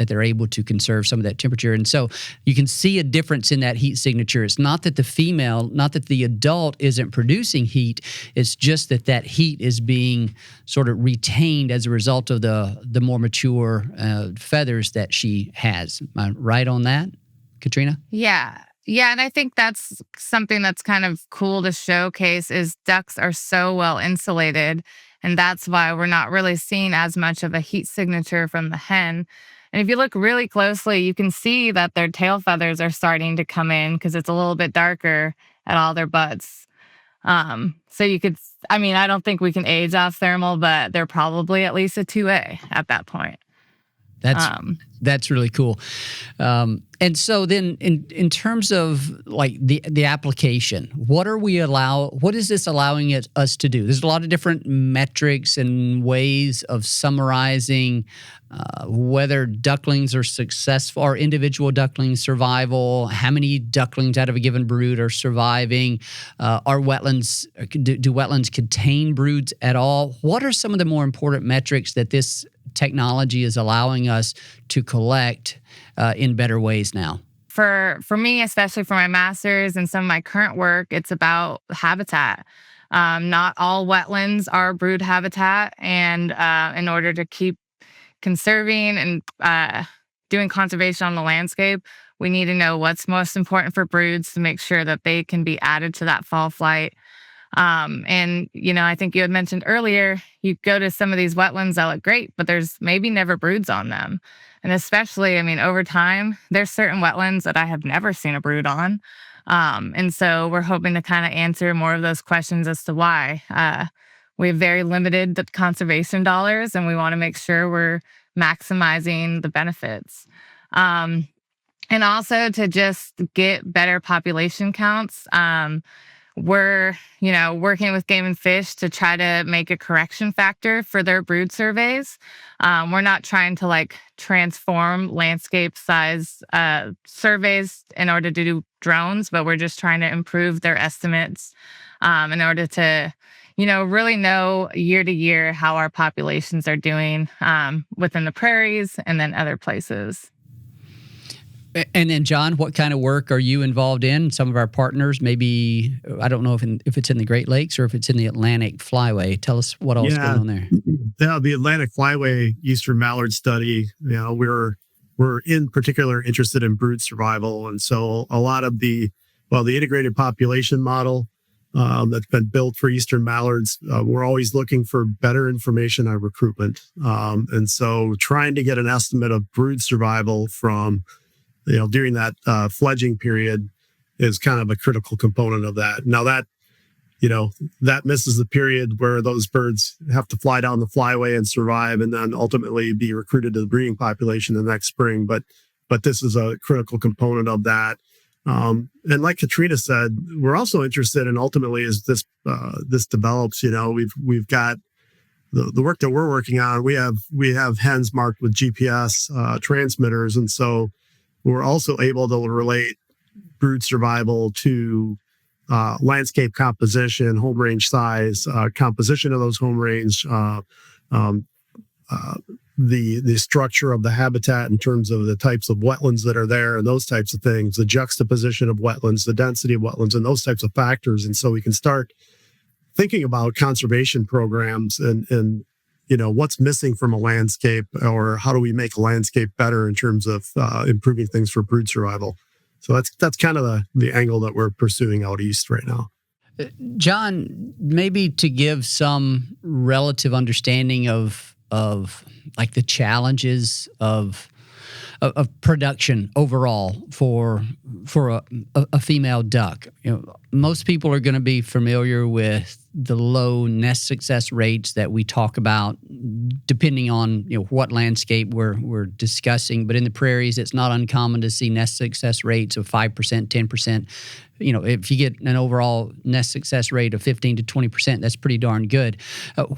they're able to conserve some of that temperature. And so you can see a difference in that heat signature. It's not that the adult isn't producing heat. It's just that heat is being sort of retained as a result of the more mature feathers that she has. Am I right on that, Catrina? Yeah, and I think that's something that's kind of cool to showcase is ducks are so well insulated, and that's why we're not really seeing as much of a heat signature from the hen. And if you look really closely, you can see that their tail feathers are starting to come in because it's a little bit darker at all their butts. So you could, I don't think we can age off thermal, but they're probably at least a 2A at that point. That's really cool. And so then in terms of like the application, what is this allowing us to do? There's a lot of different metrics and ways of summarizing whether ducklings are successful, or individual duckling survival, how many ducklings out of a given brood are surviving, do wetlands contain broods at all? What are some of the more important metrics that this technology is allowing us to collect in better ways now? For me, especially for my master's and some of my current work, it's about habitat. Not all wetlands are brood habitat, and in order to keep conserving and doing conservation on the landscape, we need to know what's most important for broods to make sure that they can be added to that fall flight. And I think you had mentioned earlier, you go to some of these wetlands that look great, but there's maybe never broods on them. And especially, over time, there's certain wetlands that I have never seen a brood on. And so we're hoping to kind of answer more of those questions as to why. We have very limited conservation dollars, and we want to make sure we're maximizing the benefits. And also to just get better population counts. We're, working with Game and Fish to try to make a correction factor for their brood surveys. We're not trying to transform landscape size surveys in order to do drones, but we're just trying to improve their estimates in order to, really know year to year how our populations are doing within the prairies and then other places. And then, John, what kind of work are you involved in? Some of our partners, maybe, I don't know if it's in the Great Lakes or if it's in the Atlantic Flyway. Tell us what else is going on there. Yeah, the Atlantic Flyway Eastern Mallard study, we're in particular interested in brood survival. And so a lot of the integrated population model that's been built for Eastern Mallards, we're always looking for better information on recruitment. And so trying to get an estimate of brood survival from during that fledging period is kind of a critical component of that. Now that misses the period where those birds have to fly down the flyway and survive and then ultimately be recruited to the breeding population the next spring. But this is a critical component of that. And like Catrina said, we're also interested in ultimately as this develops, we've got the work that we're working on, we have hens marked with GPS transmitters. And so we're also able to relate brood survival to landscape composition, home range size, composition of those home range, the structure of the habitat in terms of the types of wetlands that are there and those types of things, the juxtaposition of wetlands, the density of wetlands, and those types of factors. And so we can start thinking about conservation programs and what's missing from a landscape, or how do we make a landscape better in terms of improving things for brood survival. So that's kind of the angle that we're pursuing out east right now. John, maybe to give some relative understanding of like the challenges of production overall for a female duck. Most people are going to be familiar with the low nest success rates that we talk about, depending on what landscape we're discussing. But in the prairies, it's not uncommon to see nest success rates of 5%, 10%. If you get an overall nest success rate of 15 to 20%, that's pretty darn good.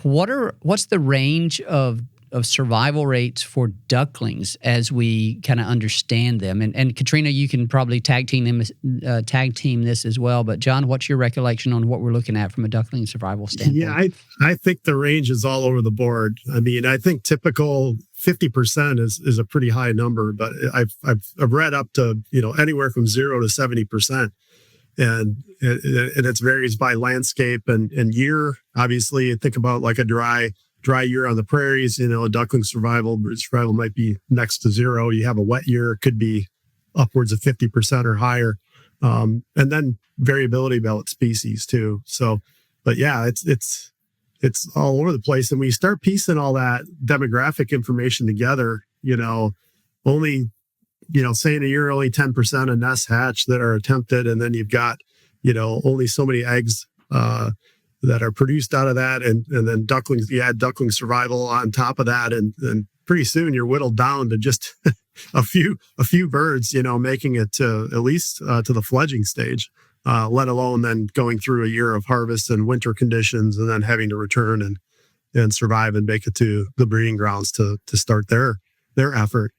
What's the range of survival rates for ducklings as we kind of understand them? And Catrina, you can probably tag team this as well. But John, what's your recollection on what we're looking at from a duckling survival standpoint? Yeah, I think the range is all over the board. I mean, I think typical 50% is a pretty high number, but I've read up to anywhere from 0 to 70%. And it varies by landscape and year. Obviously, think about like a dry year on the prairies, a duckling survival, brood survival might be next to 0. You have a wet year, it could be upwards of 50% or higher. And then variability about species too. So, but yeah, it's all over the place. And when you start piecing all that demographic information together, only, say in a year, only 10% of nests hatch that are attempted. And then you've got, only so many eggs, that are produced out of that, and then ducklings. You add duckling survival on top of that, and pretty soon you're whittled down to just a few birds, making it to at least to the fledging stage, let alone then going through a year of harvest and winter conditions, and then having to return and survive and make it to the breeding grounds to start their effort.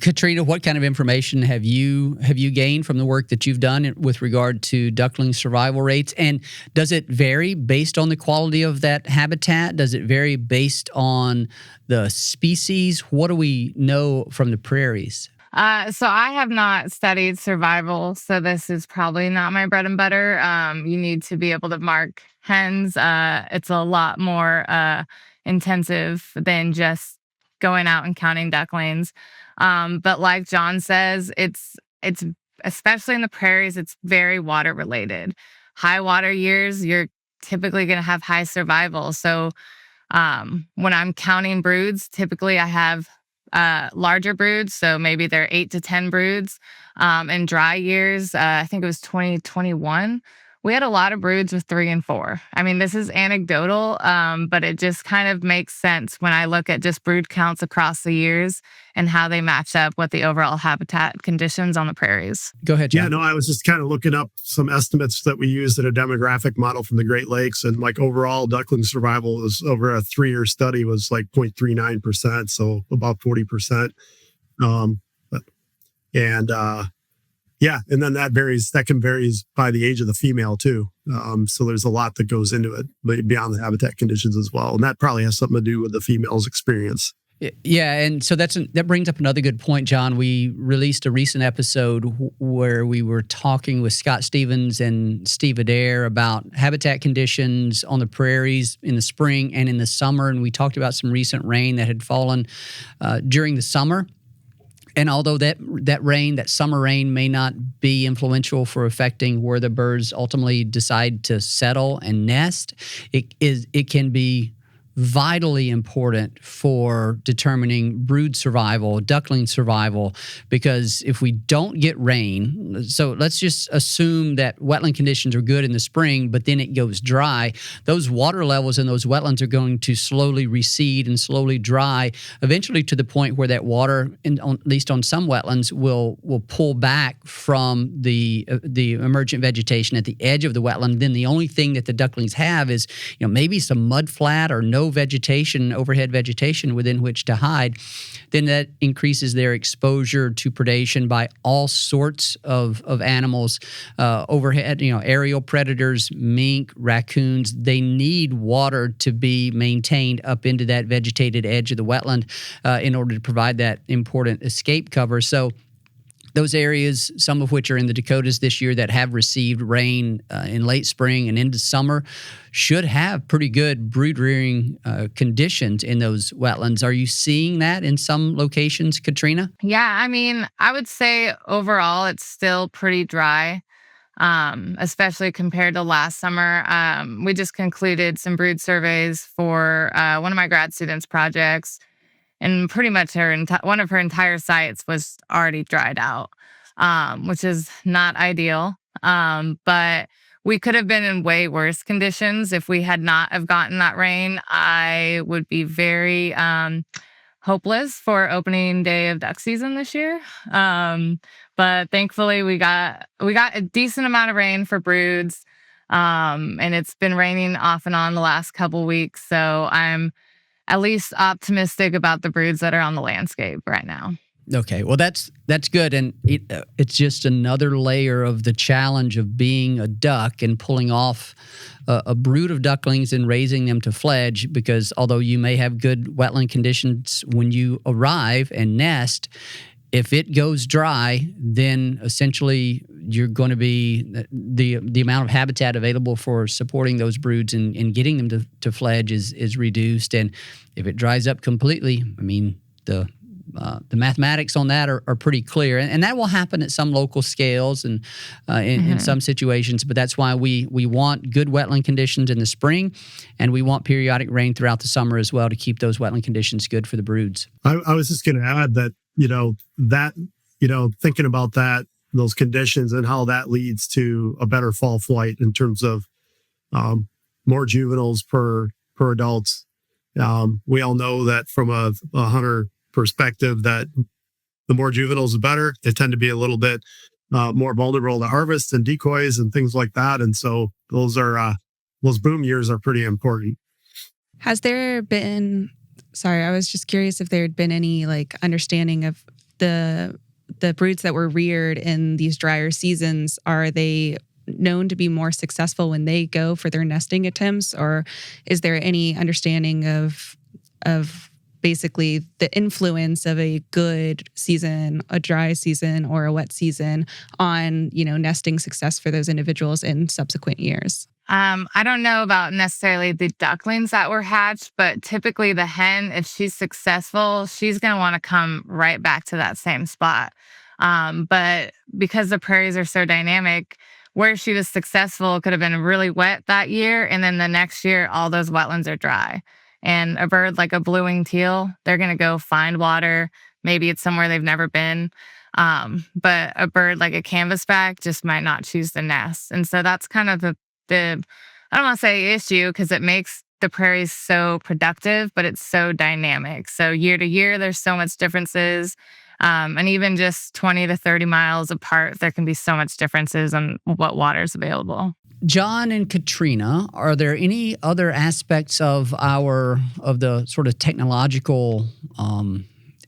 Catrina, what kind of information have you gained from the work that you've done with regard to duckling survival rates? And does it vary based on the quality of that habitat? Does it vary based on the species? What do we know from the prairies? So I have not studied survival, so this is probably not my bread and butter. You need to be able to mark hens. It's a lot more intensive than just going out and counting ducklings. But like John says, it's especially in the prairies, it's very water related. High water years, you're typically going to have high survival. So when I'm counting broods, typically I have larger broods. So maybe they're 8 to 10 broods. In dry years, I think it was 2021, we had a lot of broods with 3 and 4. I mean, this is anecdotal, but it just kind of makes sense when I look at just brood counts across the years and how they match up with the overall habitat conditions on the prairies. Go ahead, John. Yeah, no, I was just kind of looking up some estimates that we used in a demographic model from the Great Lakes, and like overall duckling survival was over a 3-year study was like 0.39%, so about 40%. Yeah, and then that can vary by the age of the female too. So there's a lot that goes into it beyond the habitat conditions as well. And that probably has something to do with the female's experience. Yeah, and so that brings up another good point, John. We released a recent episode where we were talking with Scott Stevens and Steve Adair about habitat conditions on the prairies in the spring and in the summer. And we talked about some recent rain that had fallen during the summer. And although that summer rain may not be influential for affecting where the birds ultimately decide to settle and nest, it can be vitally important for determining brood survival, duckling survival, because if we don't get rain, so let's just assume that wetland conditions are good in the spring, but then it goes dry, those water levels in those wetlands are going to slowly recede and slowly dry, eventually to the point where that water, at least on some wetlands, will pull back from the emergent vegetation at the edge of the wetland. Then the only thing that the ducklings have is maybe some mud flat or no no vegetation, overhead vegetation within which to hide, then that increases their exposure to predation by all sorts of animals, overhead, aerial predators, mink, raccoons. They need water to be maintained up into that vegetated edge of the wetland in order to provide that important escape cover. So those areas, some of which are in the Dakotas this year that have received rain in late spring and into summer, should have pretty good brood rearing conditions in those wetlands. Are you seeing that in some locations, Catrina? Yeah, I mean, I would say overall it's still pretty dry, especially compared to last summer. We just concluded some brood surveys for one of my grad students' projects, and pretty much one of her entire sites was already dried out, which is not ideal. But we could have been in way worse conditions if we had not have gotten that rain. I would be very hopeless for opening day of duck season this year. But thankfully we got a decent amount of rain for broods. And it's been raining off and on the last couple weeks. So I'm at least optimistic about the broods that are on the landscape right now. Okay, well, that's good, and it's just another layer of the challenge of being a duck and pulling off a brood of ducklings and raising them to fledge, because although you may have good wetland conditions when you arrive and nest, if it goes dry, then essentially you're going to be the amount of habitat available for supporting those broods and getting them to fledge is reduced. And if it dries up completely, I mean, the mathematics on that are pretty clear. And that will happen at some local scales and in some situations. But that's why we want good wetland conditions in the spring, and we want periodic rain throughout the summer as well to keep those wetland conditions good for the broods. I was just going to add that, thinking about that, those conditions and how that leads to a better fall flight in terms of more juveniles per adults. We all know that from a hunter perspective that the more juveniles, the better. They tend to be a little bit more vulnerable to harvest and decoys and things like that. And so those boom years are pretty important. Has there been, I was just curious if there had been any understanding of the broods that were reared in these drier seasons. Are they known to be more successful when they go for their nesting attempts, or is there any understanding of basically the influence of a good season, a dry season, or a wet season on, nesting success for those individuals in subsequent years? I don't know about necessarily the ducklings that were hatched, but typically the hen, if she's successful, she's going to want to come right back to that same spot. But because the prairies are so dynamic, where she was successful could have been really wet that year, and then the next year, all those wetlands are dry. And a bird like a blue-winged teal, they're going to go find water. Maybe it's somewhere they've never been. But a bird like a canvasback just might not choose to nest. And so that's kind of the I don't want to say issue, because it makes the prairies so productive, but it's so dynamic. So year to year, there's so much differences. And even just 20 to 30 miles apart, there can be so much differences on what water is available. John and Catrina, are there any other aspects of the sort of technological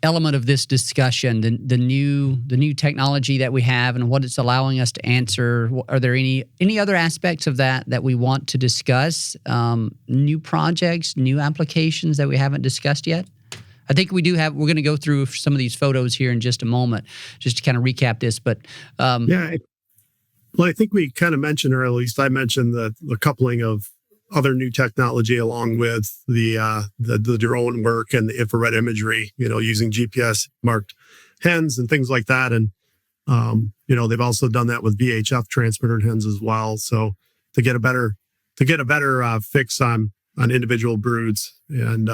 element of this discussion, the new technology that we have and what it's allowing us to answer? Are there any other aspects of that we want to discuss? New projects, new applications that we haven't discussed yet? I think we do have. We're going to go through some of these photos here in just a moment, just to kind of recap this. But well, I think we kind of mentioned, or at least I mentioned, the coupling of other new technology along with the drone work and the infrared imagery, using GPS marked hens and things like that. And, they've also done that with VHF transmitted hens as well. So to get a better fix on individual broods and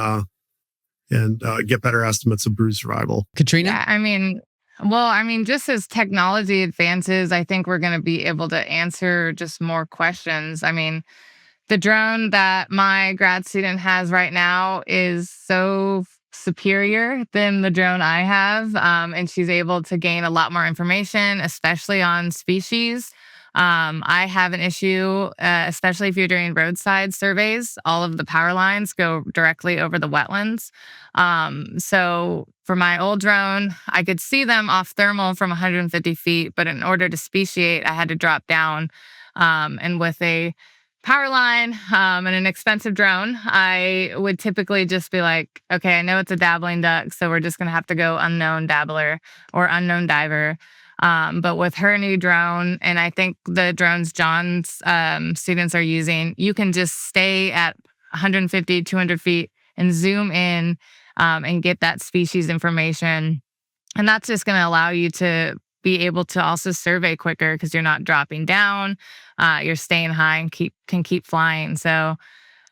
get better estimates of brood survival. Catrina? Yeah, just as technology advances, I think we're going to be able to answer just more questions. The drone that my grad student has right now is so superior than the drone I have. And she's able to gain a lot more information, especially on species. I have an issue, especially if you're doing roadside surveys. All of the power lines go directly over the wetlands. So for my old drone, I could see them off thermal from 150 feet, but in order to speciate, I had to drop down. And with a power line and an expensive drone, I would typically just be like, okay, I know it's a dabbling duck, so we're just going to have to go unknown dabbler or unknown diver. But with her new drone, and I think the drones John's students are using, you can just stay at 150, 200 feet and zoom in and get that species information. And that's just going to allow you to be able to also survey quicker because you're not dropping down, you're staying high and can keep flying. So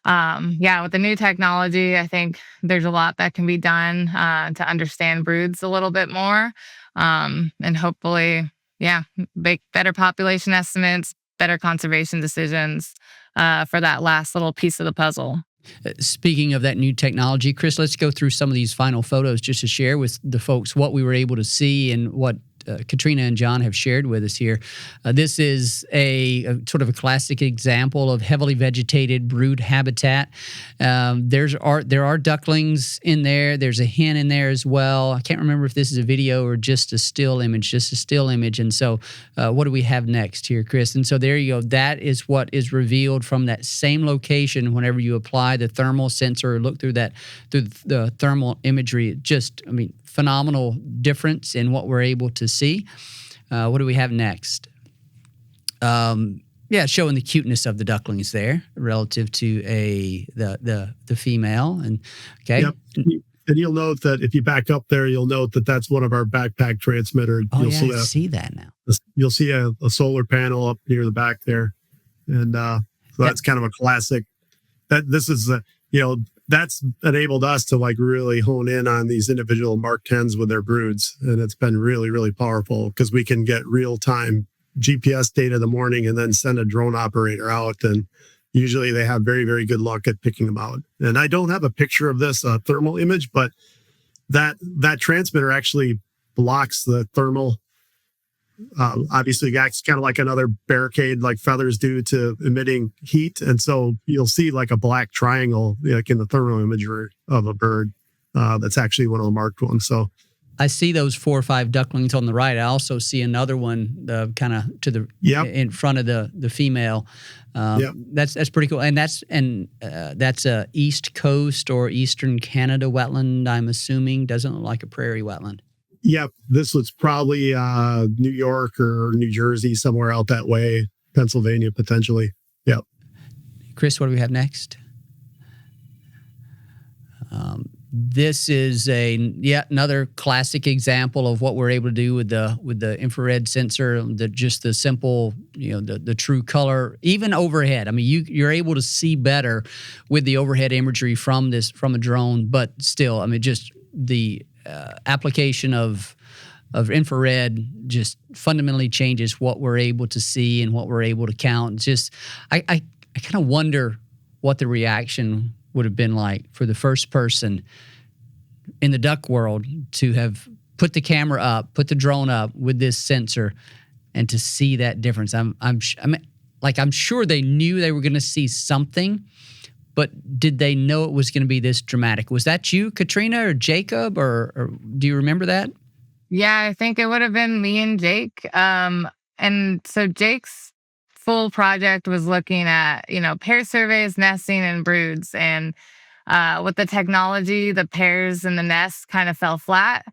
with the new technology, I think there's a lot that can be done to understand broods a little bit more, and hopefully, make better population estimates, better conservation decisions for that last little piece of the puzzle. Speaking of that new technology, Chris, let's go through some of these final photos just to share with the folks what we were able to see and what Catrina and John have shared with us here. This is a sort of a classic example of heavily vegetated brood habitat. There are ducklings in there. There's a hen in there as well. I can't remember if this is a video or just a still image. And so what do we have next here, Chris? And so there you go. That is what is revealed from that same location whenever you apply the thermal sensor or look through the thermal imagery. Phenomenal difference in what we're able to see. What do we have next? Showing the cuteness of the ducklings there relative to the female. And okay. Yep. And you'll note that if you back up there, you'll note that that's one of our backpack transmitters. I see that now. You'll see a solar panel up near the back there, and so that's kind of a classic. That's enabled us to really hone in on these individual Mark 10s with their broods. And it's been really, really powerful because we can get real-time GPS data in the morning and then send a drone operator out. And usually they have very, very good luck at picking them out. And I don't have a picture of this thermal image, but that transmitter actually blocks the thermal. Obviously, acts kind of like another barricade, like feathers do to emitting heat, and so you'll see like a black triangle, like in the thermal imagery of a bird. That's actually one of the marked ones. So I see those 4 or 5 ducklings on the right. I also see another one, kind of to the in front of the female. That's pretty cool, and that's a East Coast or Eastern Canada wetland. I'm assuming doesn't look like a prairie wetland. Yep, this was probably New York or New Jersey, somewhere out that way, Pennsylvania potentially. Yep. Chris, what do we have next? This is another classic example of what we're able to do with the infrared sensor. The simple, the true color, even overhead. I mean, you're able to see better with the overhead imagery from a drone, but still, I mean, just the application of infrared just fundamentally changes what we're able to see and what we're able to count. It's just, I kind of wonder what the reaction would have been like for the first person in the duck world to have put the camera up, put the drone up with this sensor, and to see that difference. I'm sure they knew they were going to see something. But did they know it was going to be this dramatic? Was that you, Catrina, or Jacob, or do you remember that? Yeah, I think it would have been me and Jake. And so Jake's full project was looking at, pair surveys, nesting, and broods. And with the technology, the pairs and the nests kind of fell flat.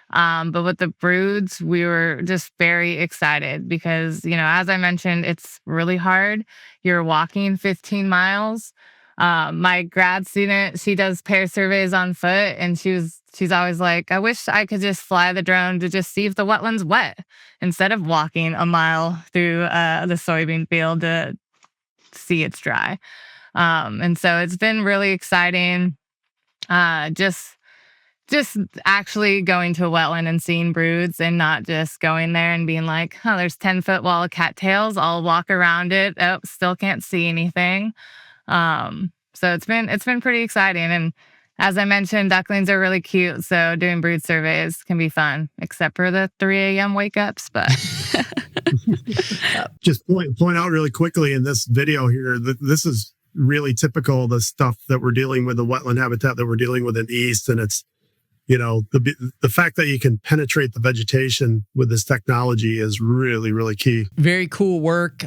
But with the broods, we were just very excited because, as I mentioned, it's really hard. You're walking 15 miles. My grad student, she does pair surveys on foot, and she's always like, I wish I could just fly the drone to just see if the wetland's wet instead of walking a mile through the soybean field to see it's dry. And so it's been really exciting. Just actually going to a wetland and seeing broods and not just going there and being like, oh, there's 10-foot wall of cattails. I'll walk around it. Oh, still can't see anything. So it's been pretty exciting. And as I mentioned, ducklings are really cute. So doing brood surveys can be fun, except for the 3 a.m. wake ups. But Just point out really quickly in this video here that this is really typical of the stuff that we're dealing with, the wetland habitat that we're dealing with in East. And it's, the fact that you can penetrate the vegetation with this technology is really, really key. Very cool work.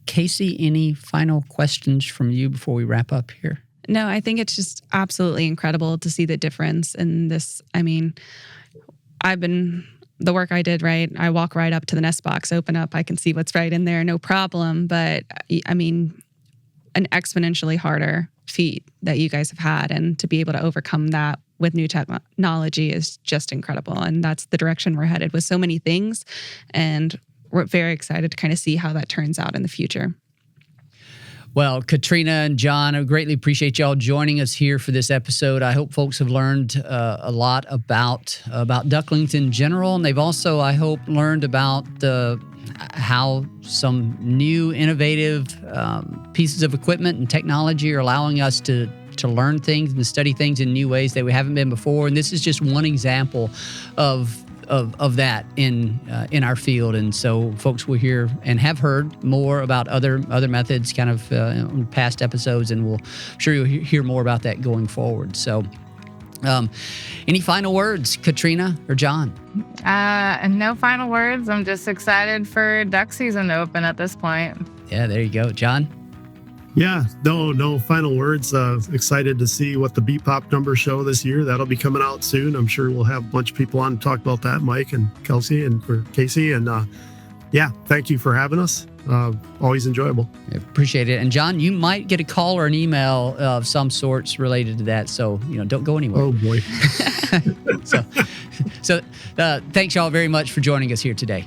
Kayci, any final questions from you before we wrap up here? No, I think it's just absolutely incredible to see the difference in this. I mean, the work I did, right? I walk right up to the nest box, open up, I can see what's right in there, no problem. But I mean, an exponentially harder feat that you guys have had, and to be able to overcome that with new technology is just incredible. And that's the direction we're headed with so many things. And we're very excited to kind of see how that turns out in the future. Well, Catrina and John, I greatly appreciate y'all joining us here for this episode. I hope folks have learned a lot about ducklings in general, and they've also, I hope, learned about how some new innovative pieces of equipment and technology are allowing us to learn things and study things in new ways that we haven't been before. And this is just one example of that in our field. And so folks will hear and have heard more about other methods kind of in past episodes, and I'm sure you'll hear more about that going forward. So any final words, Catrina or John? No final words. I'm just excited for duck season to open at this point. Yeah, there you go. John? Yeah, no final words. Excited to see what the BPOP numbers show this year. That'll be coming out soon. I'm sure we'll have a bunch of people on to talk about that, Mike and Kelsey and for Kayci. And thank you for having us. Always enjoyable. I appreciate it. And John, you might get a call or an email of some sorts related to that. So, don't go anywhere. Oh boy. So thanks y'all very much for joining us here today.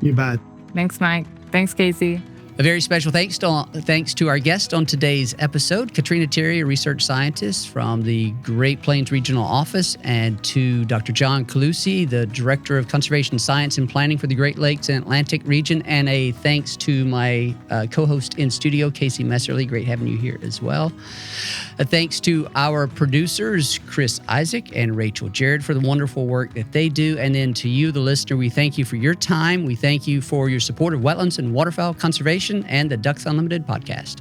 You bet. Thanks, Mike. Thanks, Kayci. A very special thanks to our guest on today's episode, Catrina Terry, a research scientist from the Great Plains Regional Office, and to Dr. John Coluccy, the Director of Conservation Science and Planning for the Great Lakes and Atlantic region, and a thanks to my co-host in studio, Kayci Messerly. Great having you here as well. A thanks to our producers, Chris Isaac and Rachel Jared, for the wonderful work that they do. And then to you, the listener, we thank you for your time. We thank you for your support of wetlands and waterfowl conservation and the Ducks Unlimited podcast.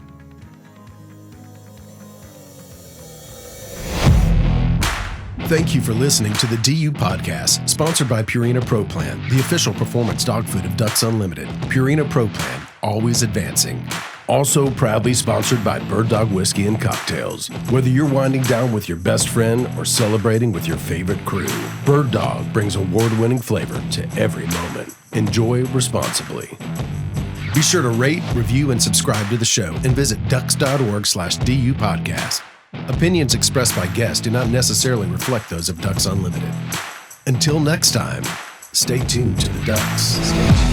Thank you for listening to the DU Podcast, sponsored by Purina Pro Plan, the official performance dog food of Ducks Unlimited. Purina Pro Plan, always advancing. Also proudly sponsored by Bird Dog Whiskey and Cocktails. Whether you're winding down with your best friend or celebrating with your favorite crew, Bird Dog brings award-winning flavor to every moment. Enjoy responsibly. Be sure to rate, review, and subscribe to the show, and visit ducks.org/DU podcast. Opinions expressed by guests do not necessarily reflect those of Ducks Unlimited. Until next time, stay tuned to the Ducks.